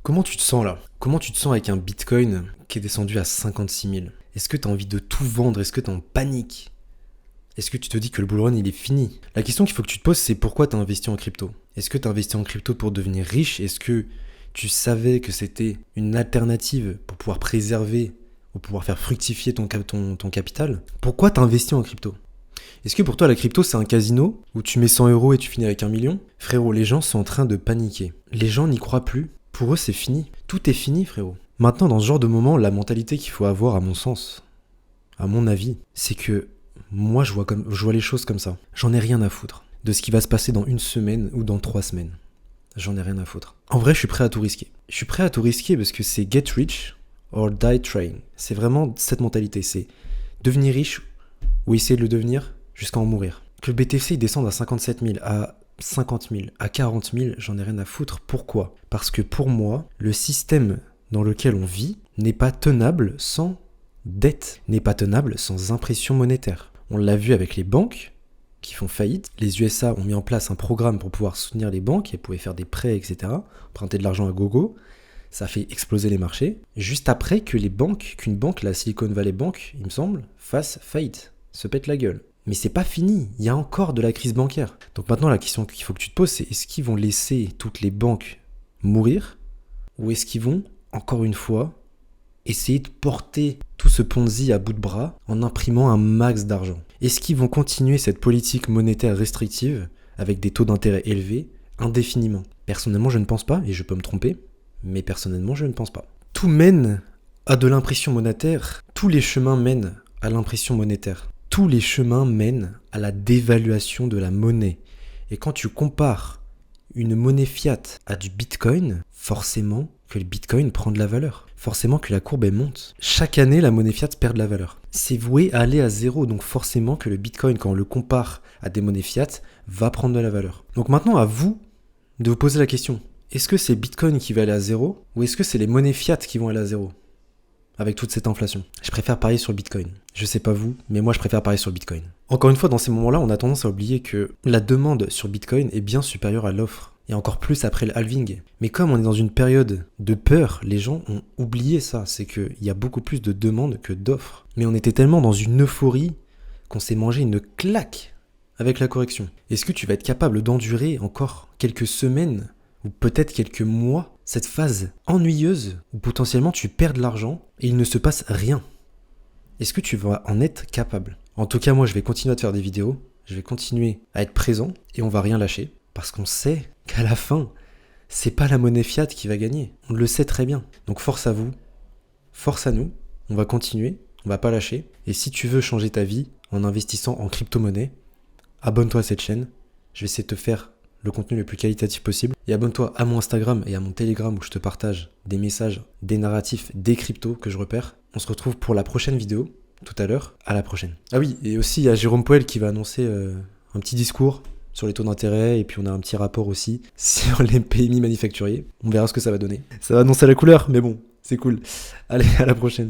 Comment tu te sens là? Comment tu te sens avec un Bitcoin qui est descendu à 56 000? Est-ce que tu as envie de tout vendre? Est-ce que tu es en panique? Est-ce que tu te dis que le bull run il est fini? La question qu'il faut que tu te poses, c'est pourquoi tu as investi en crypto? Est-ce que tu as investi en crypto pour devenir riche? Est-ce que tu savais que c'était une alternative pour pouvoir préserver ou pouvoir faire fructifier ton capital? Pourquoi tu as investi en crypto? Est-ce que pour toi la crypto c'est un casino où tu mets 100 euros et tu finis avec 1 million? Frérot, les gens sont en train de paniquer. Les gens n'y croient plus. Pour eux c'est fini. Tout est fini, frérot. Maintenant, dans ce genre de moment, la mentalité qu'il faut avoir, à mon sens, à mon avis, c'est que moi je vois les choses comme ça. J'en ai rien à foutre de ce qui va se passer dans 1 semaine ou dans 3 semaines. J'en ai rien à foutre. En vrai, je suis prêt à tout risquer. Je suis prêt à tout risquer parce que c'est get rich or die trying. C'est vraiment cette mentalité. C'est devenir riche ou essayer de le devenir jusqu'à en mourir. Que le BTC il descende à 57 000, à 50 000, à 40 000, j'en ai rien à foutre. Pourquoi? Parce que pour moi, le système dans lequel on vit n'est pas tenable sans dette, n'est pas tenable sans impression monétaire. On l'a vu avec les banques qui font faillite. Les USA ont mis en place un programme pour pouvoir soutenir les banques, elles pouvaient faire des prêts, etc., emprunter de l'argent à gogo. Ça a fait exploser les marchés. Juste après qu'une banque, la Silicon Valley Bank, il me semble, fasse faillite, se pète la gueule. Mais c'est pas fini, il y a encore de la crise bancaire. Donc maintenant, la question qu'il faut que tu te poses, c'est est-ce qu'ils vont laisser toutes les banques mourir? Ou est-ce qu'ils vont, encore une fois, essayer de porter tout ce Ponzi à bout de bras en imprimant un max d'argent? Est-ce qu'ils vont continuer cette politique monétaire restrictive avec des taux d'intérêt élevés indéfiniment? Personnellement, je ne pense pas, et je peux me tromper, mais personnellement, je ne pense pas. Tout mène à de l'impression monétaire, tous les chemins mènent à l'impression monétaire. Tous les chemins mènent à la dévaluation de la monnaie. Et quand tu compares une monnaie fiat à du Bitcoin, forcément que le Bitcoin prend de la valeur. Forcément que la courbe elle monte. Chaque année, la monnaie fiat perd de la valeur. C'est voué à aller à zéro, donc forcément que le Bitcoin, quand on le compare à des monnaies fiat, va prendre de la valeur. Donc maintenant, à vous de vous poser la question. Est-ce que c'est Bitcoin qui va aller à zéro ou est-ce que c'est les monnaies fiat qui vont aller à zéro avec toute cette inflation? Je préfère parier sur le Bitcoin. Je sais pas vous, mais moi je préfère parier sur le Bitcoin. Encore une fois, dans ces moments-là, on a tendance à oublier que la demande sur Bitcoin est bien supérieure à l'offre. Et encore plus après le halving. Mais comme on est dans une période de peur, les gens ont oublié ça. C'est qu'il y a beaucoup plus de demandes que d'offres. Mais on était tellement dans une euphorie qu'on s'est mangé une claque avec la correction. Est-ce que tu vas être capable d'endurer encore quelques semaines ou peut-être quelques mois cette phase ennuyeuse où potentiellement tu perds de l'argent et il ne se passe rien? Est-ce que tu vas en être capable? En tout cas, moi, je vais continuer à te faire des vidéos, je vais continuer à être présent et on va rien lâcher parce qu'on sait qu'à la fin, c'est pas la monnaie fiat qui va gagner. On le sait très bien. Donc force à vous, force à nous, on va continuer, on va pas lâcher. Et si tu veux changer ta vie en investissant en crypto-monnaie, abonne-toi à cette chaîne. Je vais essayer de te faire le contenu le plus qualitatif possible. Et abonne-toi à mon Instagram et à mon Telegram où je te partage des messages, des narratifs, des cryptos que je repère. On se retrouve pour la prochaine vidéo, tout à l'heure. À la prochaine. Ah oui, et aussi il y a Jérôme Powell qui va annoncer un petit discours sur les taux d'intérêt et puis on a un petit rapport aussi sur les PMI manufacturiers. On verra ce que ça va donner. Ça va annoncer la couleur, mais bon, c'est cool. Allez, à la prochaine.